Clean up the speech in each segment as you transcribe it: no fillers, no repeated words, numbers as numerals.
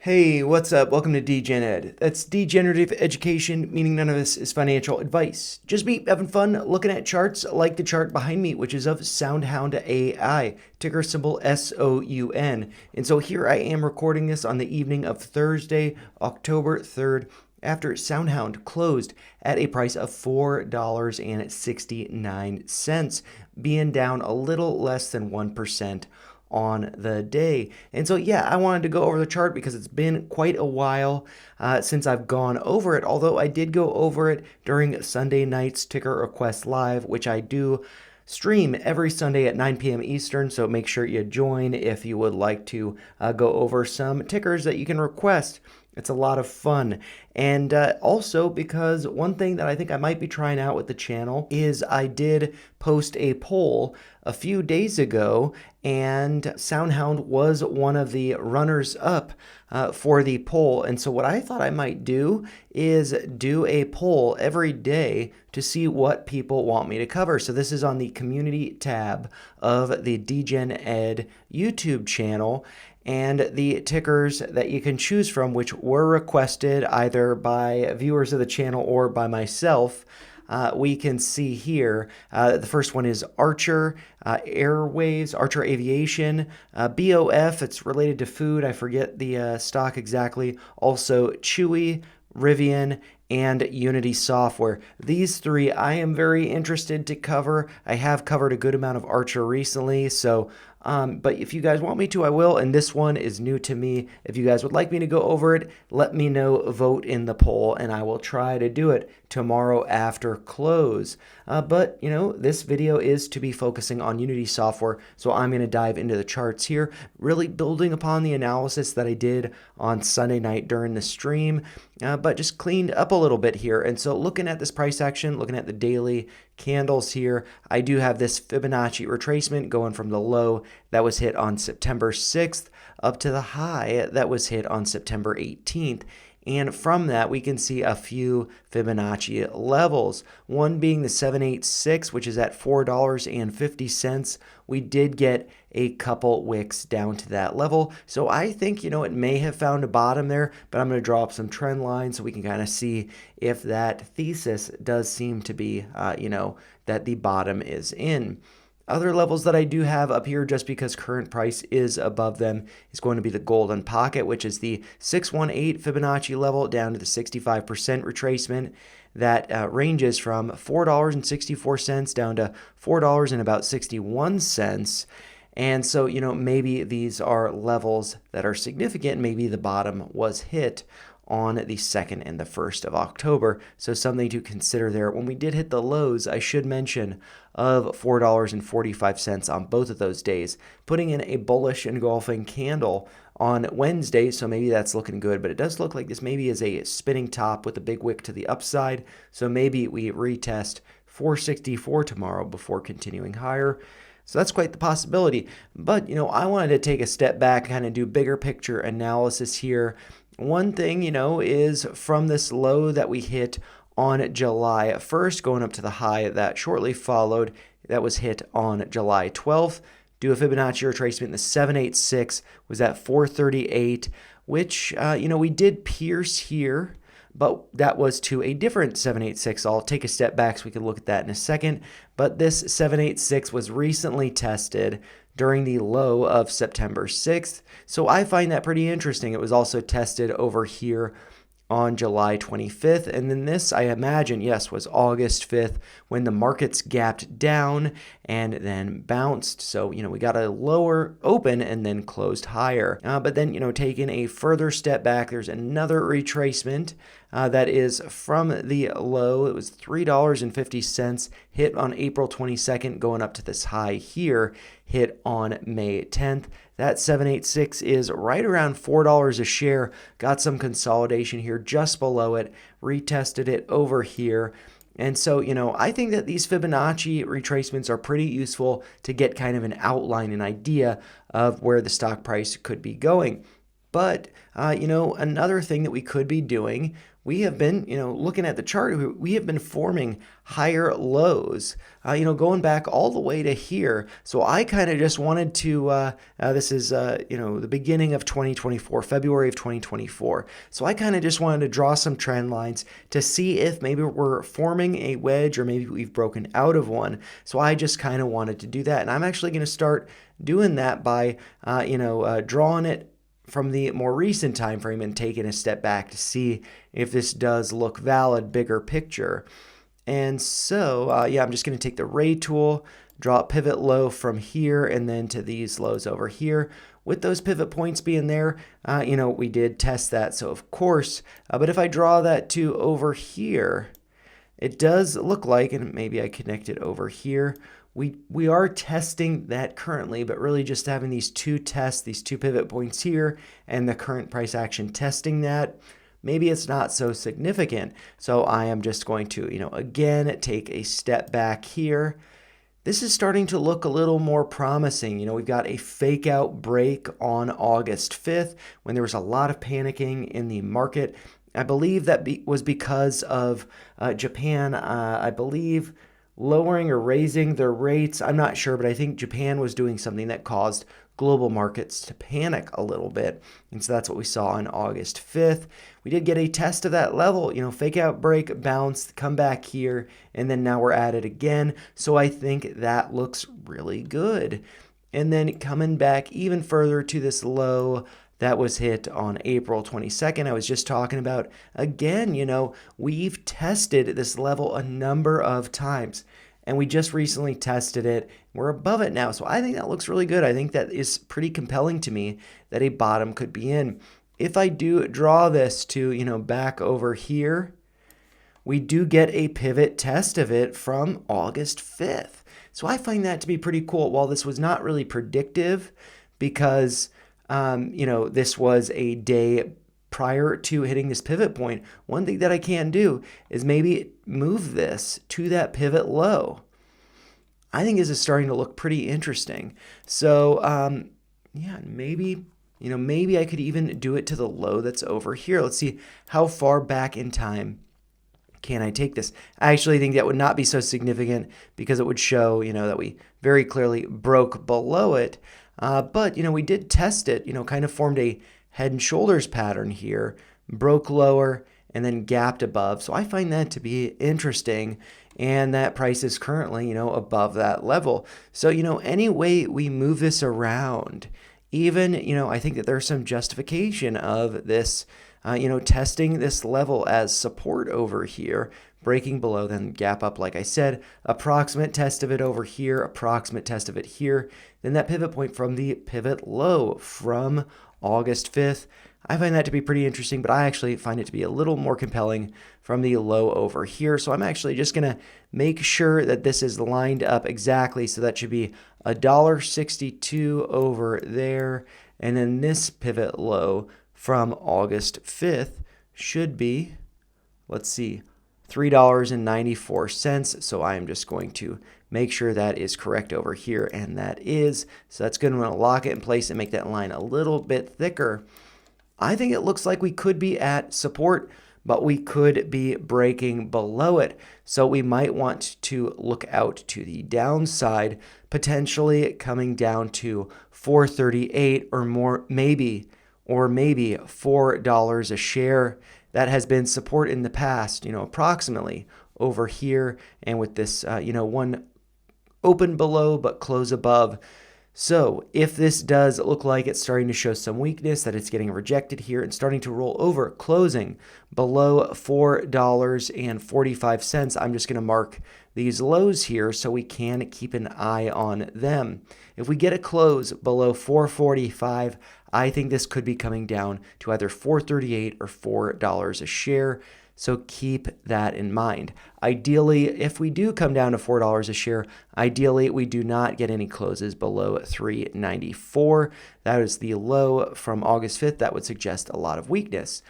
Hey, what's up? Welcome to DGen Ed. That's degenerative education, meaning none of this is financial advice. Just me having fun looking at charts like the chart behind me, which is of SoundHound AI, ticker symbol SOUN. And so here I am recording this on the evening of Thursday, October 3rd, after SoundHound closed at a price of $4.69, being down a little less than 1% on the day. And so, yeah, I wanted to go over the chart because it's been quite a while since I've gone over it, although I did go over it during Sunday night's Ticker Request Live, which I do stream every Sunday at 9 p.m. Eastern, so make sure you join if you would like to go over some tickers that you can request. It's a lot of fun. And also because one thing that I think I might be trying out with the channel is I did post a poll a few days ago, and SoundHound was one of the runners up for the poll. And so what I thought I might do is do a poll every day to see what people want me to cover. So this is on the community tab of the DGen Ed YouTube channel. And the tickers that you can choose from, which were requested either by viewers of the channel or by myself, we can see here. The first one is Archer Airwaves, Archer Aviation, BOF, it's related to food. I forget the stock exactly. Also Chewy, Rivian, and Unity Software. These three I am very interested to cover. I have covered a good amount of Archer recently, so but if you guys want me to, I will. And this one is new to me. If you guys would like me to go over it, let me know, vote in the poll, and I will try to do it tomorrow after close. But, this video is to be focusing on Unity Software, so I'm going to dive into the charts here, really building upon the analysis that I did on Sunday night during the stream, but just cleaned up a little bit here. And so looking at this price action, looking at the daily candles here, I do have this Fibonacci retracement going from the low that was hit on September 6th up to the high that was hit on September 18th. And from that, we can see a few Fibonacci levels. One being the 786, which is at $4.50. We did get a couple wicks down to that level. So I think, it may have found a bottom there, but I'm going to draw up some trend lines so we can kind of see if that thesis does seem to be, that the bottom is in. Other levels that I do have up here, just because current price is above them, is going to be the golden pocket, which is the 618 Fibonacci level down to the 65% retracement. That ranges from $4.64 down to $4.61. And so, maybe these are levels that are significant. Maybe the bottom was hit on the 2nd and the 1st of October. So something to consider there. When we did hit the lows, I should mention, of $4.45 on both of those days, putting in a bullish engulfing candle on Wednesday, so maybe that's looking good, but it does look like this maybe is a spinning top with a big wick to the upside, so maybe we retest 464 tomorrow before continuing higher. So that's quite the possibility. But, I wanted to take a step back, kind of do bigger picture analysis here. One thing, is from this low that we hit on July 1st, going up to the high that shortly followed, that was hit on July 12th. Do a Fibonacci retracement. The 786 was at 438, which, we did pierce here, but that was to a different 786. I'll take a step back so we can look at that in a second. But this 786 was recently tested during the low of September 6th. So I find that pretty interesting. It was also tested over here on July 25th. And then this, I imagine, yes, was August 5th when the markets gapped down and then bounced. So, we got a lower open and then closed higher. But then, taking a further step back, there's another retracement that is from the low. It was $3.50 hit on April 22nd, going up to this high here, hit on May 10th. That 786 is right around $4 a share. Got some consolidation here just below it, retested it over here. And so, I think that these Fibonacci retracements are pretty useful to get kind of an outline, an idea of where the stock price could be going. But, another thing that we could be doing, we have been, looking at the chart, we have been forming higher lows, going back all the way to here. So I kind of just wanted to, this is, the beginning of 2024, February of 2024. So I kind of just wanted to draw some trend lines to see if maybe we're forming a wedge or maybe we've broken out of one. So I just kind of wanted to do that. And I'm actually going to start doing that by, drawing it from the more recent time frame and taking a step back to see if this does look valid, bigger picture. And so, I'm just going to take the ray tool, draw a pivot low from here and then to these lows over here. With those pivot points being there, we did test that. So of course, but if I draw that to over here, it does look like, and maybe I connect it over here, we are testing that currently, but really just having these two tests, these two pivot points here, and the current price action testing that, maybe it's not so significant. So I am just going to, again, take a step back here. This is starting to look a little more promising. We've got a fake out break on August 5th when there was a lot of panicking in the market. I believe that was because of Japan, I believe, lowering or raising their rates. I'm not sure, but I think Japan was doing something that caused global markets to panic a little bit. And so that's what we saw on August 5th. We did get a test of that level, fake out break, bounce, come back here, and then now we're at it again. So I think that looks really good. And then coming back even further to this low that was hit on April 22nd. I was just talking about, again, we've tested this level a number of times, and we just recently tested it. We're above it now, so I think that looks really good. I think that is pretty compelling to me that a bottom could be in. If I do draw this to, back over here, we do get a pivot test of it from August 5th. So I find that to be pretty cool. While this was not really predictive because this was a day prior to hitting this pivot point, one thing that I can do is maybe move this to that pivot low. I think this is starting to look pretty interesting. So, maybe I could even do it to the low that's over here. Let's see how far back in time can I take this. I actually think that would not be so significant because it would show, that we very clearly broke below it. But, we did test it, kind of formed a head and shoulders pattern here, broke lower, and then gapped above. So I find that to be interesting. And that price is currently, above that level. So, any way we move this around, even, I think that there's some justification of this, testing this level as support over here, breaking below, then gap up, like I said, approximate test of it over here, approximate test of it here, then that pivot point from the pivot low from August 5th. I find that to be pretty interesting, but I actually find it to be a little more compelling from the low over here. So I'm actually just going to make sure that this is lined up exactly. So that should be $1.62 over there. And then this pivot low from August 5th should be, let's see, $3.94. So I am just going to make sure that is correct over here, and that is. So that's good. I'm going to lock it in place and make that line a little bit thicker. I think it looks like we could be at support, but we could be breaking below it. So we might want to look out to the downside, potentially coming down to $4.38 or more, maybe $4 a share. That has been support in the past, approximately over here, and with this, one open below but close above. So if this does look like it's starting to show some weakness, that it's getting rejected here and starting to roll over, closing below $4.45, I'm just going to mark these lows here so we can keep an eye on them. If we get a close below $4.45, I think this could be coming down to either $4.38 or $4 a share. So keep that in mind. Ideally, if we do come down to $4 a share, ideally we do not get any closes below $3.94. That is the low from August 5th. That would suggest a lot of weakness.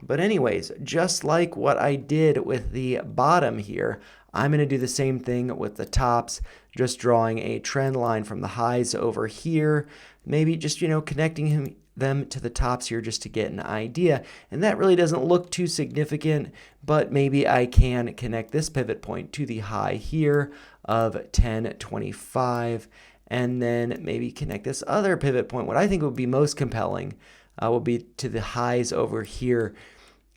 But anyways, just like what I did with the bottom here, I'm going to do the same thing with the tops, just drawing a trend line from the highs over here, maybe just, connecting them to the tops here just to get an idea. And that really doesn't look too significant, but maybe I can connect this pivot point to the high here of 1025, and then maybe connect this other pivot point. What I think would be most compelling will be to the highs over here.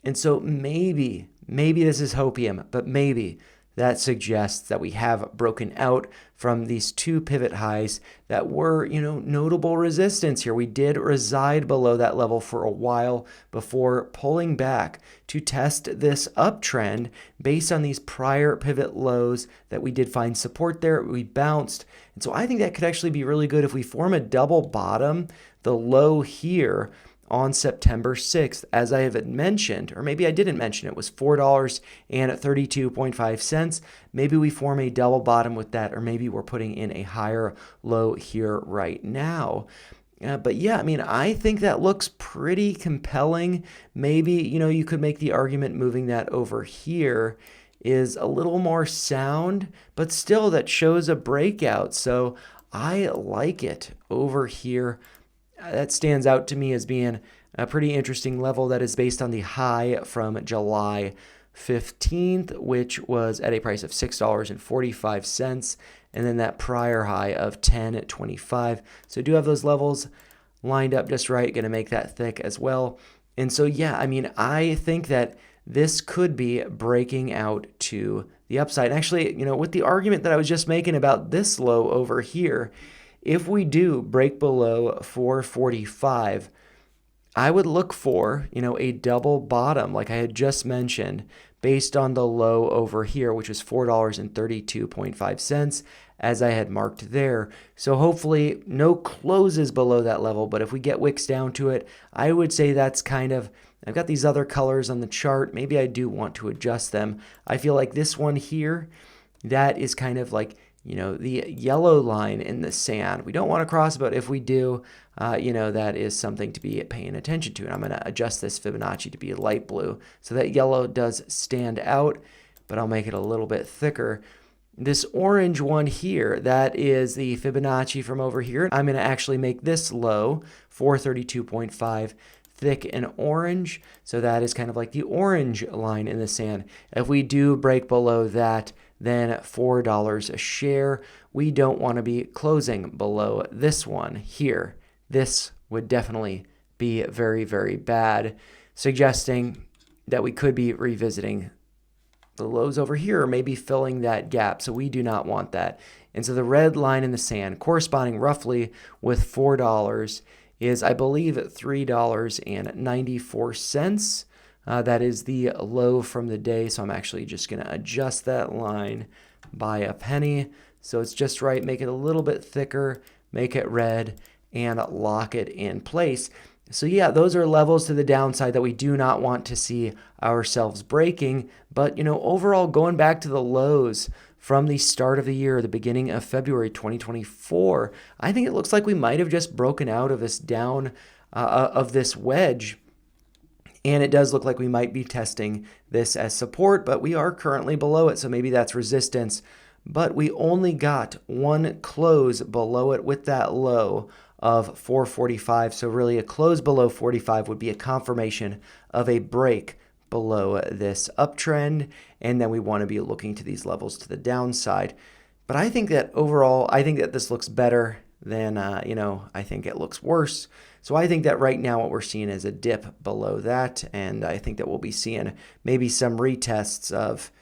And so maybe this is hopium, but maybe that suggests that we have broken out from these two pivot highs that were, notable resistance here. We did reside below that level for a while before pulling back to test this uptrend based on these prior pivot lows that we did find support there. We bounced. And so I think that could actually be really good if we form a double bottom, the low here on September 6th, as I have mentioned, or maybe I didn't mention, it was $4.32.5. Maybe we form a double bottom with that, or maybe we're putting in a higher low here right now. But yeah, I think that looks pretty compelling. Maybe, you could make the argument moving that over here is a little more sound, but still that shows a breakout. So I like it over here. That stands out to me as being a pretty interesting level that is based on the high from July 15th, which was at a price of $6.45, and then that prior high of $10.25. So I do have those levels lined up just right, going to make that thick as well. And so, yeah, I think that this could be breaking out to the upside. And actually, with the argument that I was just making about this low over here, if we do break below 445, I would look for, a double bottom like I had just mentioned based on the low over here, which was $4.32.5 as I had marked there. So hopefully no closes below that level, but if we get wicks down to it, I would say that's kind of, I've got these other colors on the chart. Maybe I do want to adjust them. I feel like this one here, that is kind of like, the yellow line in the sand. We don't want to cross, but if we do, that is something to be paying attention to. And I'm going to adjust this Fibonacci to be light blue. So that yellow does stand out, but I'll make it a little bit thicker. This orange one here, that is the Fibonacci from over here. I'm going to actually make this low, 432.5, thick and orange. So that is kind of like the orange line in the sand. If we do break below that, then $4 a share. We don't want to be closing below this one here. This would definitely be very, very bad, suggesting that we could be revisiting the lows over here, or maybe filling that gap. So we do not want that. And so the red line in the sand, corresponding roughly with $4, is, I believe, $3.94. That is the low from the day, so I'm actually just going to adjust that line by a penny. So it's just right, make it a little bit thicker, make it red, and lock it in place. So yeah, those are levels to the downside that we do not want to see ourselves breaking. But, overall, going back to the lows from the start of the year, the beginning of February 2024, I think it looks like we might have just broken out of this down, of this wedge. And it does look like we might be testing this as support, but we are currently below it, so maybe that's resistance. But we only got one close below it with that low of 445. So really a close below 45 would be a confirmation of a break below this uptrend. And then we want to be looking to these levels to the downside. But I think that overall, I think that this looks better than, I think it looks worse. So I think that right now what we're seeing is a dip below that. And I think that we'll be seeing maybe some retests of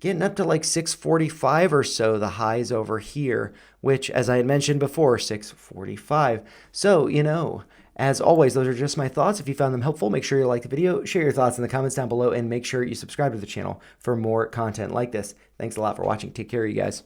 getting up to like 645 or so, the highs over here, which, as I had mentioned before, 645. So, as always, those are just my thoughts. If you found them helpful, make sure you like the video, share your thoughts in the comments down below, and make sure you subscribe to the channel for more content like this. Thanks a lot for watching. Take care, you guys.